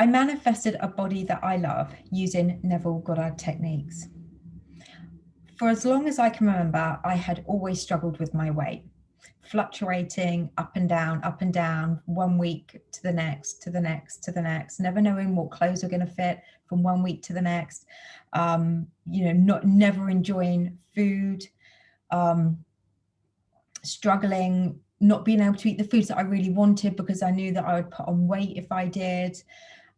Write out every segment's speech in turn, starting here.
I manifested a body that I love using NevilleGoddard techniques. For as long as I can remember, I had always struggled with my weight, fluctuating up and down, 1 week to the next, to the next, to the next, never knowing what clothes were going to fit from 1 week to the next, never enjoying food, struggling, not being able to eat the foods that I really wanted because I knew that I would put on weight if I did.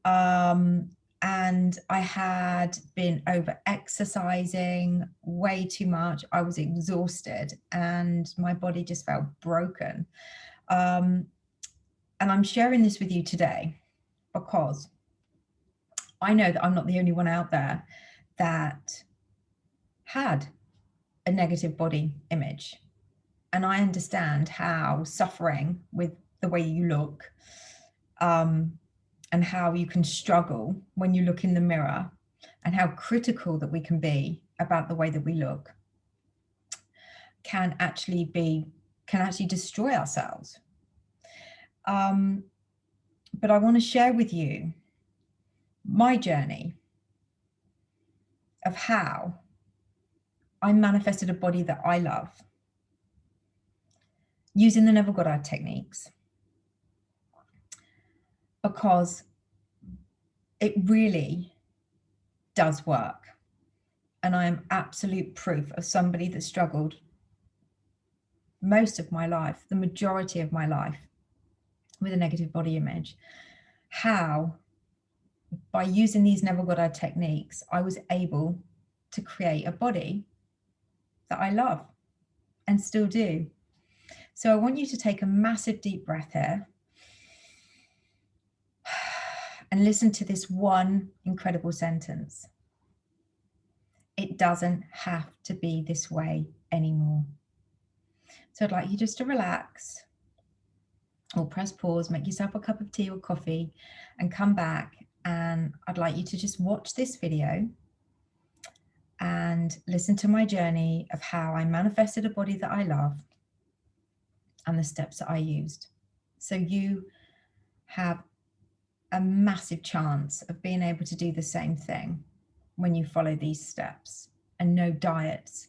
And I had been over exercising way too much. I was exhausted and my body just felt broken. And I'm sharing this with you today because I know that I'm not the only one out there that had a negative body image. And I understand how suffering with the way you look, and how you can struggle when you look in the mirror, and how critical that we can be about the way that we look can actually destroy ourselves. But I want to share with you my journey of how I manifested a body that I love using the NevilleGoddard techniques, because it really does work. And I am absolute proof of somebody that struggled most of my life, the majority of my life, with a negative body image. How, by using these NevilleGoddard techniques, I was able to create a body that I love and still do. So I want you to take a massive deep breath here and listen to this one incredible sentence. It doesn't have to be this way anymore. So I'd like you just to relax or press pause, make yourself a cup of tea or coffee and come back. And I'd like you to just watch this video and listen to my journey of how I manifested a body that I love and the steps that I used. So you have a massive chance of being able to do the same thing when you follow these steps, and no diets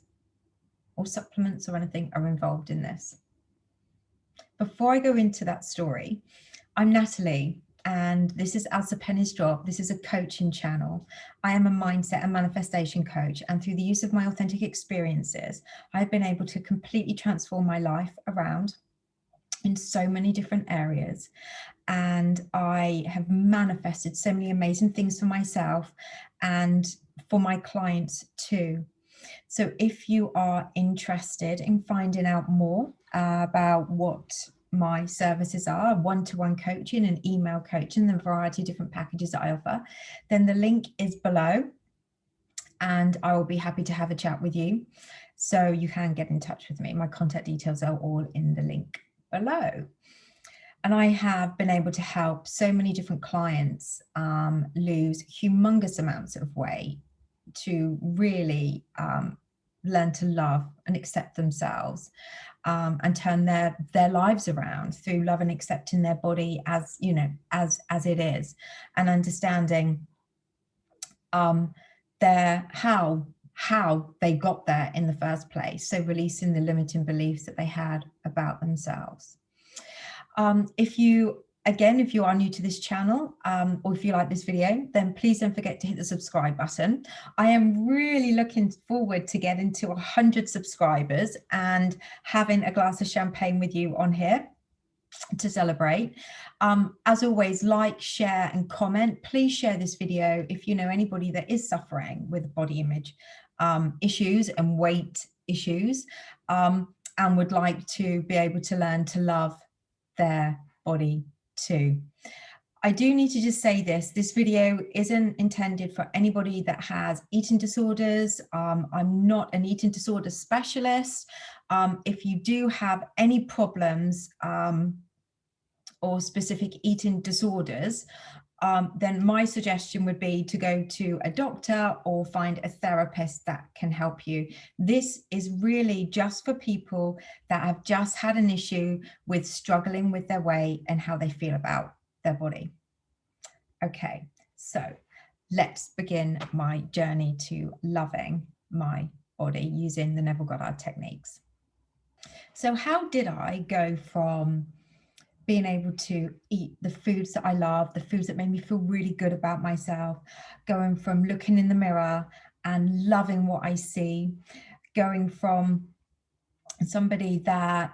or supplements or anything are involved in this. Before I go into that story, I'm Natalie, and this is As the Pennies Drop. This is a coaching channel. I am a mindset and manifestation coach, and through the use of my authentic experiences, I've been able to completely transform my life around in so many different areas. And I have manifested so many amazing things for myself and for my clients too. So if you are interested in finding out more about what my services are, one-to-one coaching and email coaching, the variety of different packages that I offer, then the link is below and I will be happy to have a chat with you. So you can get in touch with me. My contact details are all in the link below. And I have been able to help so many different clients lose humongous amounts of weight, to really learn to love and accept themselves, and turn their lives around through love and accepting their body as, you know, as it is, and understanding how they got there in the first place. So releasing the limiting beliefs that they had about themselves. If you are new to this channel, or if you like this video, then please don't forget to hit the subscribe button. I am really looking forward to getting to 100 subscribers and having a glass of champagne with you on here to celebrate. As always, like, share and comment. Please share this video if you know anybody that is suffering with body image issues and weight issues, and would like to be able to learn to love their body too. I do need to just say this video isn't intended for anybody that has eating disorders. I'm not an eating disorder specialist. If you do have any problems or specific eating disorders, then my suggestion would be to go to a doctor or find a therapist that can help you. This is really just for people that have just had an issue with struggling with their weight and how they feel about their body. Okay, so let's begin my journey to loving my body using the Neville Goddard techniques. So how did I go from being able to eat the foods that I love, the foods that made me feel really good about myself, going from looking in the mirror and loving what I see, going from somebody that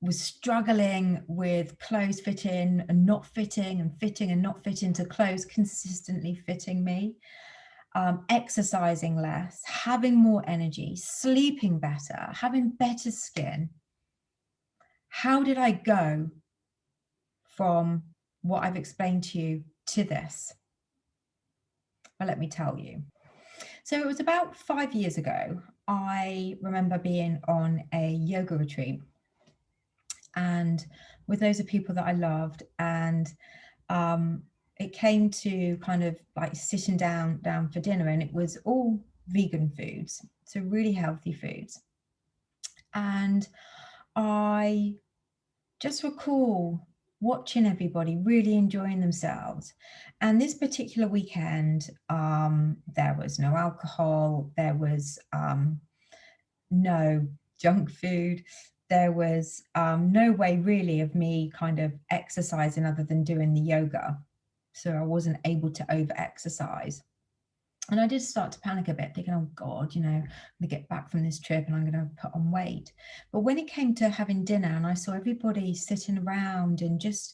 was struggling with clothes fitting and not fitting and fitting and not fitting to clothes consistently fitting me, exercising less, having more energy, sleeping better, having better skin. How did I go from what I've explained to you to this? Well, let me tell you. So it was about 5 years ago. I remember being on a yoga retreat and with those of people that I loved, and it came to kind of like sitting down for dinner, and it was all vegan foods, so really healthy foods. And I just recall watching everybody really enjoying themselves. And this particular weekend, there was no alcohol, there was no junk food, there was no way really of me kind of exercising other than doing the yoga. So I wasn't able to over exercise. And I did start to panic a bit, thinking, oh God, you know, I'm going to get back from this trip and I'm going to put on weight. But when it came to having dinner and I saw everybody sitting around and just,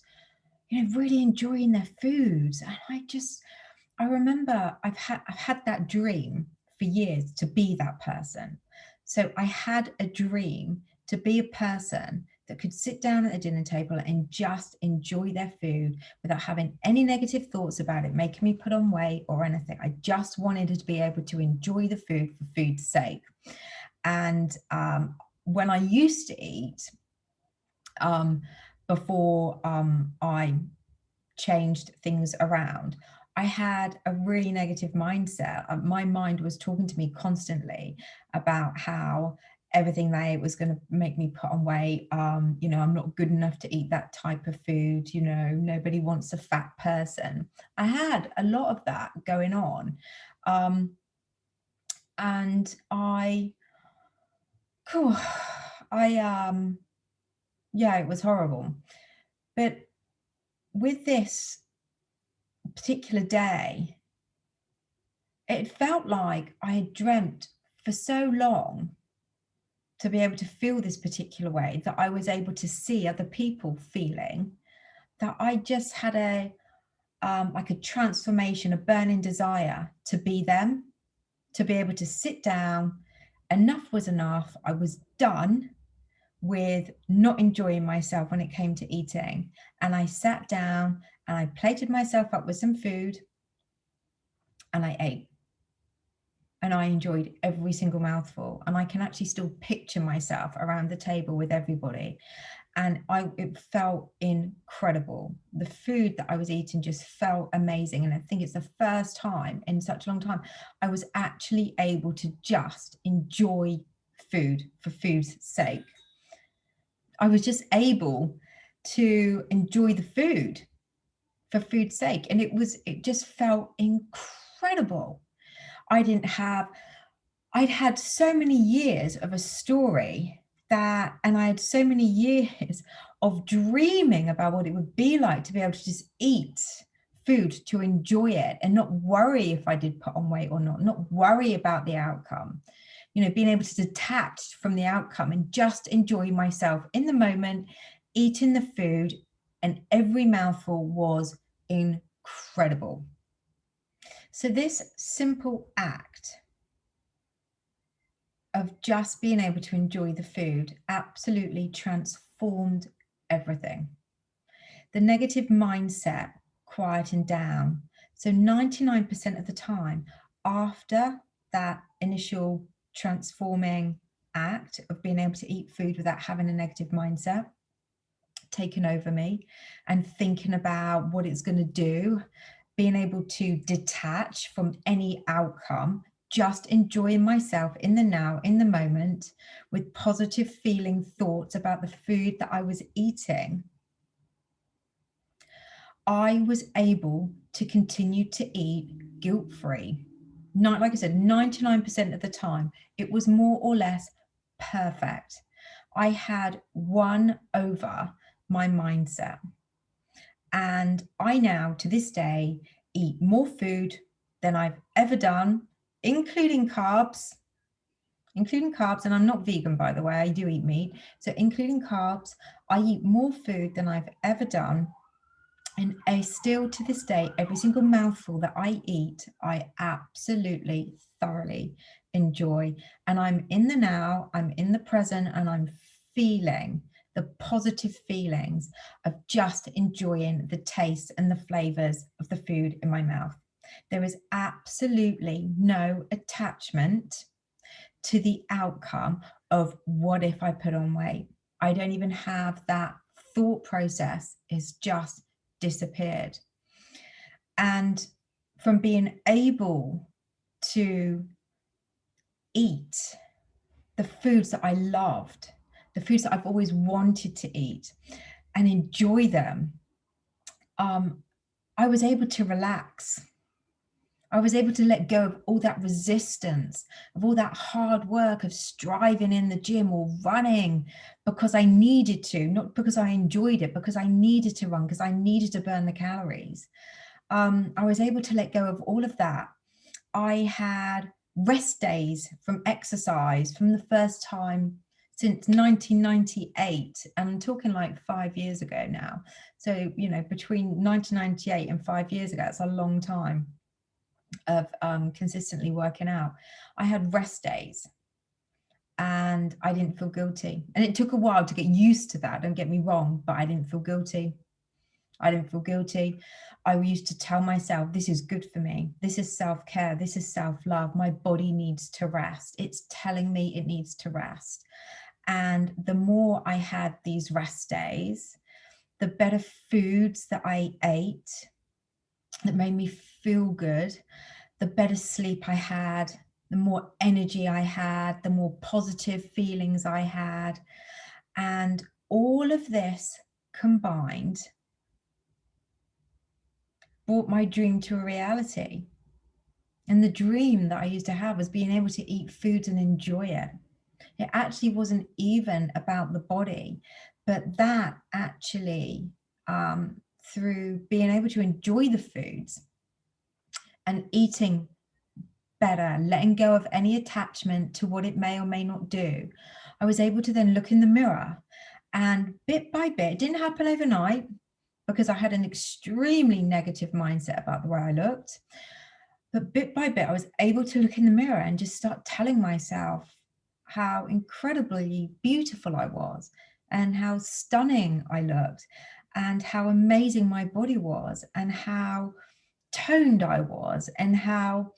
you know, really enjoying their foods, and I remember I've had that dream for years to be that person. So I had a dream to be a person that could sit down at a dinner table and just enjoy their food without having any negative thoughts about it making me put on weight or anything. I just wanted to be able to enjoy the food for food's sake. And when I used to eat, before I changed things around, I had a really negative mindset. My mind was talking to me constantly about how everything they ate was going to make me put on weight. You know, I'm not good enough to eat that type of food. You know, nobody wants a fat person. I had a lot of that going on. And yeah, it was horrible. But with this particular day, it felt like I had dreamt for so long to be able to feel this particular way, that I was able to see other people feeling, that I just had like a transformation, a burning desire to be them, to be able to sit down. Enough was enough. I was done with not enjoying myself when it came to eating. And I sat down and I plated myself up with some food and I ate. And I enjoyed every single mouthful. And I can actually still picture myself around the table with everybody. And it felt incredible. The food that I was eating just felt amazing. And I think it's the first time in such a long time I was actually able to just enjoy food for food's sake. I was just able to enjoy the food for food's sake. And it just felt incredible. I'd had so many years of a story and I had so many years of dreaming about what it would be like to be able to just eat food, to enjoy it and not worry if I did put on weight or not worry about the outcome, you know, being able to detach from the outcome and just enjoy myself in the moment, eating the food, and every mouthful was incredible. So this simple act of just being able to enjoy the food absolutely transformed everything. The negative mindset quieting down. So 99% of the time after that initial transforming act of being able to eat food without having a negative mindset taken over me and thinking about what it's going to do, being able to detach from any outcome, just enjoying myself in the now, in the moment, with positive feeling thoughts about the food that I was eating, I was able to continue to eat guilt-free. Not, like I said, 99% of the time, it was more or less perfect. I had won over my mindset. And I now, to this day, eat more food than I've ever done, including carbs. And I'm not vegan, by the way, I do eat meat. So including carbs, I eat more food than I've ever done. And I still, to this day, every single mouthful that I eat, I absolutely thoroughly enjoy. And I'm in the now, I'm in the present, and I'm feeling the positive feelings of just enjoying the taste and the flavors of the food in my mouth. There is absolutely no attachment to the outcome of what if I put on weight. I don't even have that thought process. It's just disappeared. And from being able to eat the foods that I loved, the foods that I've always wanted to eat and enjoy them, I was able to relax. I was able to let go of all that resistance, of all that hard work of striving in the gym or running because I needed to, not because I enjoyed it, because I needed to run, because I needed to burn the calories. I was able to let go of all of that. I had rest days from exercise from the first time since 1998. And I'm talking like 5 years ago now. So, you know, between 1998 and 5 years ago, it's a long time of consistently working out. I had rest days and I didn't feel guilty. And it took a while to get used to that, don't get me wrong, but I didn't feel guilty. I didn't feel guilty. I used to tell myself, this is good for me. This is self-care. This is self-love. My body needs to rest. It's telling me it needs to rest. And the more I had these rest days, the better foods that I ate that made me feel good, the better sleep I had, the more energy I had, the more positive feelings I had. And all of this combined brought my dream to a reality. And the dream that I used to have was being able to eat food and enjoy it. It actually wasn't even about the body, but that actually, through being able to enjoy the foods and eating better, letting go of any attachment to what it may or may not do, I was able to then look in the mirror and bit by bit, it didn't happen overnight because I had an extremely negative mindset about the way I looked. But bit by bit, I was able to look in the mirror and just start telling myself how incredibly beautiful I was and how stunning I looked and how amazing my body was and how toned I was and how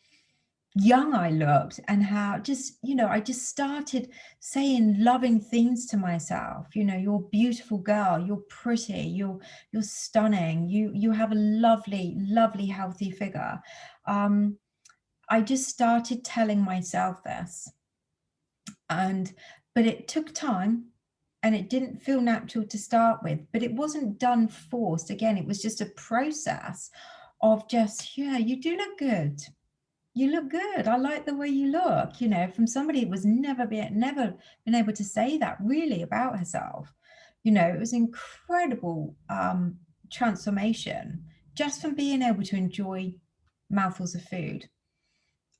young I looked and how just, you know, I just started saying loving things to myself. You know, you're a beautiful girl, you're pretty, you're stunning, you have a lovely, lovely, healthy figure. I just started telling myself this, but it took time and it didn't feel natural to start with, but it wasn't done forced. Again, it was just a process of just, yeah, you do look good. You look good. I like the way you look, you know, from somebody who was never been able to say that really about herself. You know, it was incredible transformation just from being able to enjoy mouthfuls of food.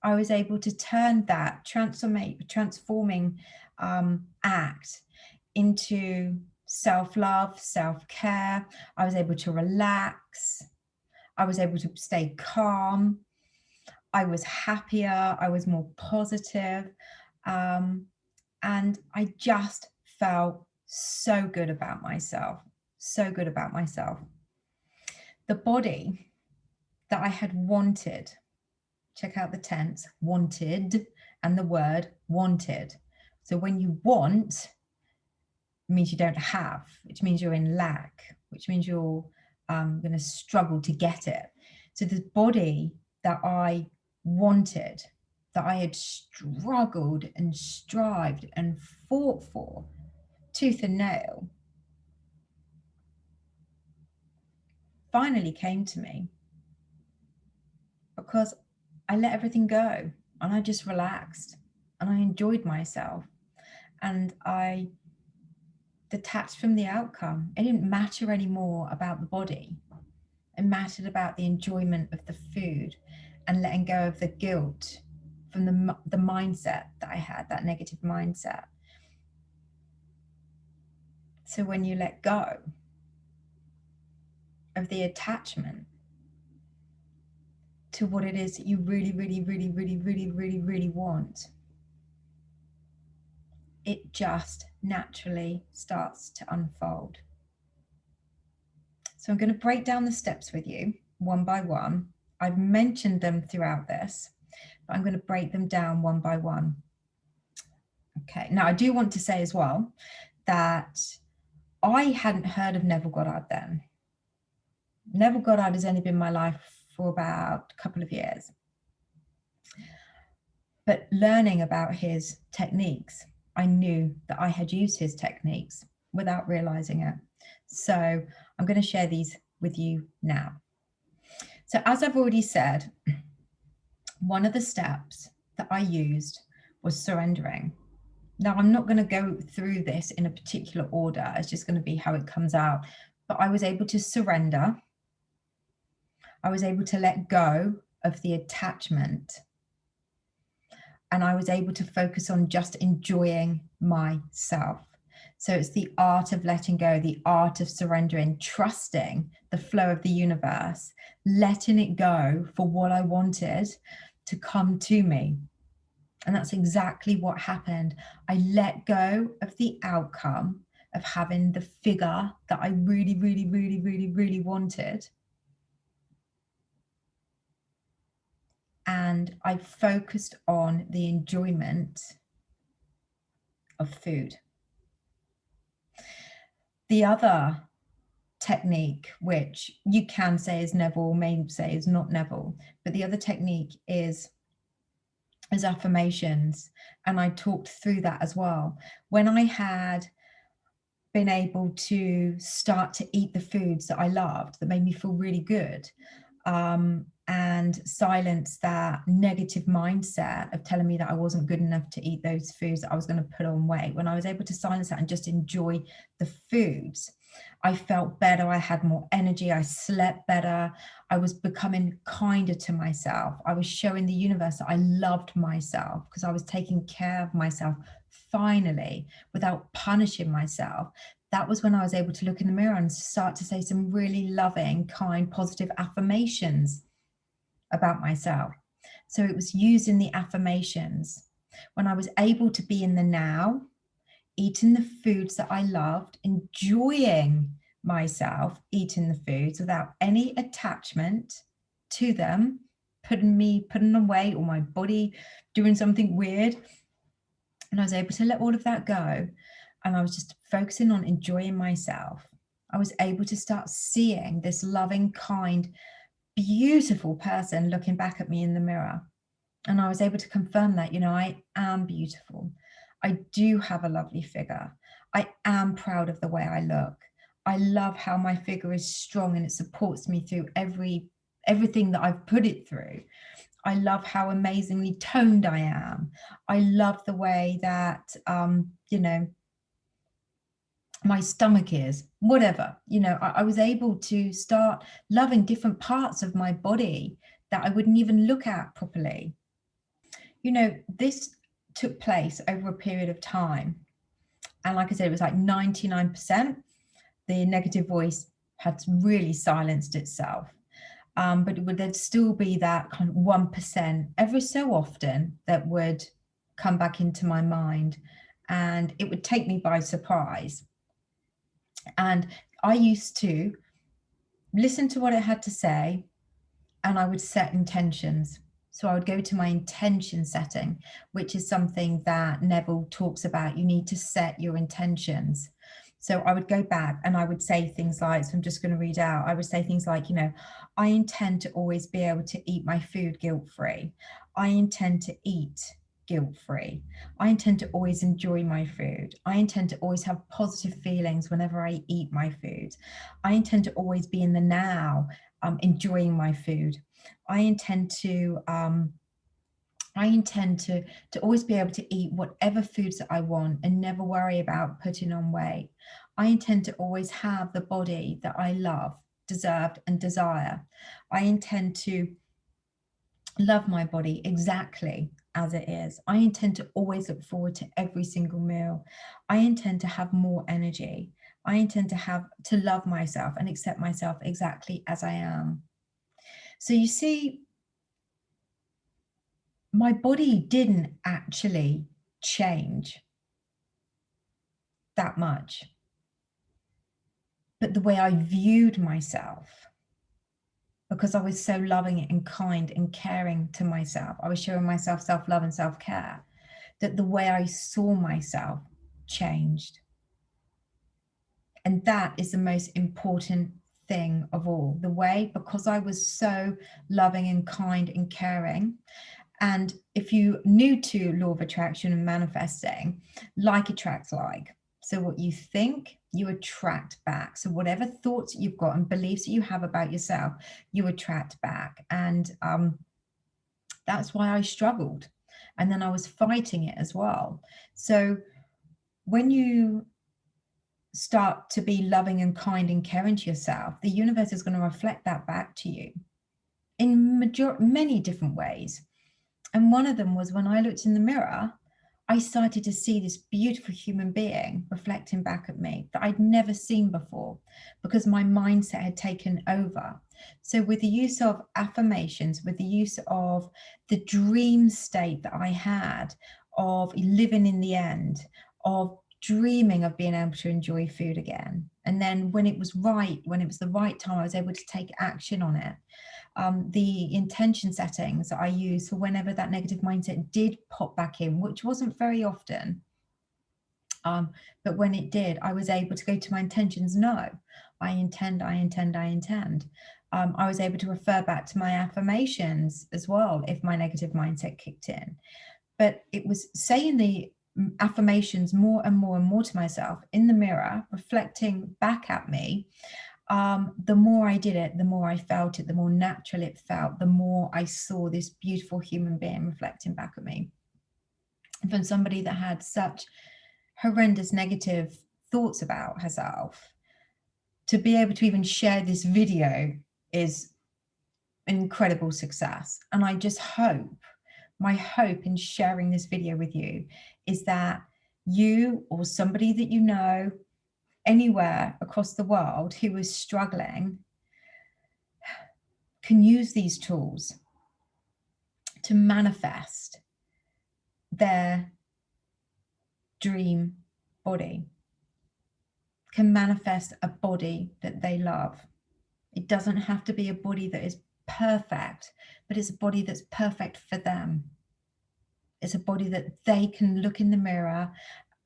I was able to turn that transforming act into self-love, self-care. I was able to relax. I was able to stay calm. I was happier, I was more positive, and I just felt so good about myself, so good about myself. The body that I had wanted, check out the tense, wanted, and the word wanted. So when you want, it means you don't have, which means you're in lack, which means you're going to struggle to get it. So the body that I wanted, that I had struggled and strived and fought for tooth and nail, finally came to me because I let everything go and I just relaxed and I enjoyed myself and I detached from the outcome. It didn't matter anymore about the body. It mattered about the enjoyment of the food and letting go of the guilt from the mindset that I had, that negative mindset. So when you let go of the attachment to what it is that you really, really, really, really, really, really, really want, it just naturally starts to unfold. So I'm going to break down the steps with you one by one. I've mentioned them throughout this, but I'm going to break them down one by one. Okay, now I do want to say as well that I hadn't heard of Neville Goddard then. Neville Goddard has only been in my life for about a couple of years. But learning about his techniques, I knew that I had used his techniques without realizing it. So I'm going to share these with you now. So as I've already said, one of the steps that I used was surrendering. Now, I'm not going to go through this in a particular order. It's just going to be how it comes out. But I was able to surrender. I was able to let go of the attachment. And I was able to focus on just enjoying myself. So it's the art of letting go, the art of surrendering, trusting the flow of the universe, letting it go for what I wanted to come to me. And that's exactly what happened. I let go of the outcome of having the figure that I really, really, really, really, really wanted. And I focused on the enjoyment of food. The other technique, which you can say is Neville, may say is not Neville, but the other technique is affirmations. And I talked through that as well. When I had been able to start to eat the foods that I loved, that made me feel really good, and silence that negative mindset of telling me that I wasn't good enough to eat those foods, that I was going to put on weight. When I was able to silence that and just enjoy the foods, I felt better. I had more energy. I slept better. I was becoming kinder to myself. I was showing the universe that I loved myself because I was taking care of myself finally without punishing myself. That was when I was able to look in the mirror and start to say some really loving, kind, positive affirmations about myself. So it was using the affirmations when I was able to be in the now, eating the foods that I loved, enjoying myself, eating the foods without any attachment to them, putting on weight or my body doing something weird. And I was able to let all of that go. And I was just focusing on enjoying myself. I was able to start seeing this loving, kind, beautiful person looking back at me in the mirror. And I was able to confirm that, I am beautiful. I do have a lovely figure. I am proud of the way I look. I love how my figure is strong and it supports me through everything that I've put it through. I love how amazingly toned I am. I love the way that, my stomach is, whatever, I was able to start loving different parts of my body that I wouldn't even look at properly. This took place over a period of time. And like I said, it was like 99%. The negative voice had really silenced itself. But there'd still be that kind of 1% every so often that would come back into my mind. And it would take me by surprise. And I used to listen to what it had to say, and I would set intentions. So I would go to my intention setting, which is something that Neville talks about. You need to set your intentions. So I would go back and I would say things like, so I'm just going to read out. I would say things like, I intend to always be able to eat my food guilt-free. I intend to eat guilt-free. I intend to always enjoy my food. I intend to always have positive feelings whenever I eat my food. I intend to always be in the now, enjoying my food. I intend to always be able to eat whatever foods that I want and never worry about putting on weight. I intend to always have the body that I love, deserved, and desire. I intend to love my body exactly as it is. I intend to always look forward to every single meal. I intend to have more energy. I intend to love myself and accept myself exactly as I am. So you see, my body didn't actually change that much, but the way I viewed myself, because I was so loving and kind and caring to myself, I was showing myself self-love and self-care, that the way I saw myself changed. And that is the most important thing of all. The way, because I was so loving and kind and caring. And if you new to law of attraction and manifesting, like attracts like. So what you think, you attract back. So whatever thoughts you've got and beliefs that you have about yourself, you attract back. And that's why I struggled. And then I was fighting it as well. So when you start to be loving and kind and caring to yourself, the universe is going to reflect that back to you in many different ways. And one of them was when I looked in the mirror, I started to see this beautiful human being reflecting back at me that I'd never seen before, because my mindset had taken over. So with the use of affirmations, with the use of the dream state that I had of living in the end, of dreaming of being able to enjoy food again. And then when it was the right time, I was able to take action on it. The intention settings that I use for whenever that negative mindset did pop back in, which wasn't very often. But when it did, I was able to go to my intentions. No, I intend, I intend, I intend. I was able to refer back to my affirmations as well if my negative mindset kicked in. But it was saying the affirmations more and more and more to myself in the mirror, reflecting back at me. The more I did it, the more I felt it, the more natural it felt, the more I saw this beautiful human being reflecting back at me. And from somebody that had such horrendous negative thoughts about herself, to be able to even share this video is an incredible success. And I just hope, my hope in sharing this video with you is that you or somebody that you know anywhere across the world who is struggling can use these tools to manifest their dream body, can manifest a body that they love. It doesn't have to be a body that is perfect, but it's a body that's perfect for them. It's a body that they can look in the mirror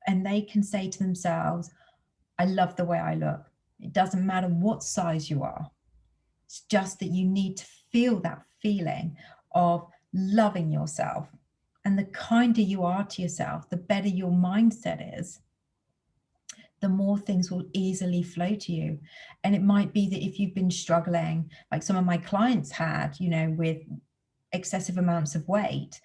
and they can say to themselves, I love the way I look. It doesn't matter what size you are. It's just that you need to feel that feeling of loving yourself. And the kinder you are to yourself, the better your mindset is, the more things will easily flow to you. And it might be that if you've been struggling, like some of my clients had, with excessive amounts of weight,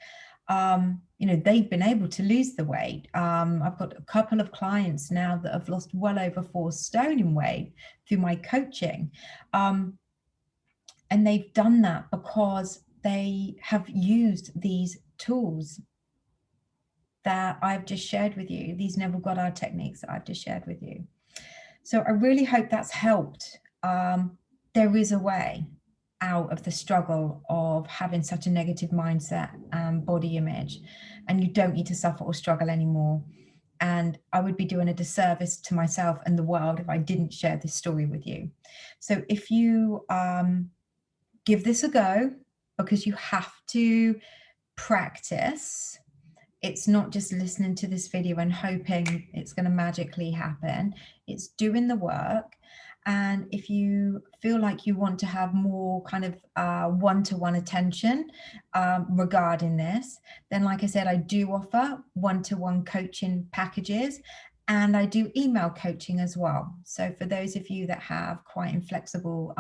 they've been able to lose the weight. I've got a couple of clients now that have lost well over 4 stone in weight through my coaching. And they've done that because they have used these tools that I've just shared with you, these NevilleGoddard techniques that I've just shared with you. So I really hope that's helped. There is a way out of the struggle of having such a negative mindset and body image, and you don't need to suffer or struggle anymore. And I would be doing a disservice to myself and the world if I didn't share this story with you. So if you give this a go, because you have to practice. It's not just listening to this video and hoping it's going to magically happen. It's doing the work. And if you feel like you want to have more kind of one-to-one attention regarding this, then like I said, I do offer one-to-one coaching packages, and I do email coaching as well. So for those of you that have quite inflexible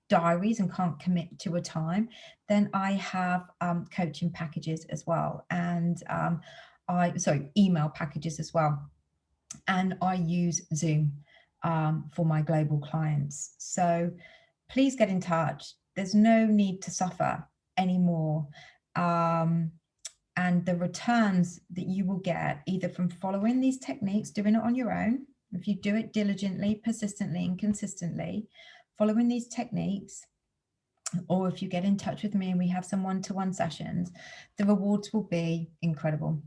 diaries and can't commit to a time, then I have coaching packages as well, and email packages as well. And I use Zoom for my global clients. So please get in touch. There's no need to suffer anymore. And the returns that you will get either from following these techniques, doing it on your own, if you do it diligently, persistently, and consistently, following these techniques, or if you get in touch with me and we have some one-to-one sessions, the rewards will be incredible.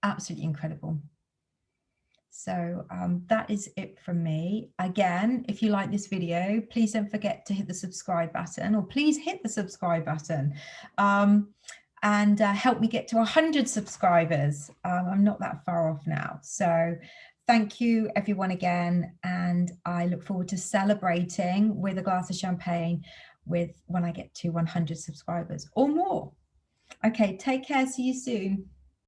Absolutely incredible. So that is it from me. Again, if you like this video, please don't forget to hit the subscribe button, or please hit the subscribe button and help me get to 100 subscribers. I'm not that far off now. So thank you everyone again. And I look forward to celebrating with a glass of champagne when I get to 100 subscribers or more. Okay, take care. See you soon.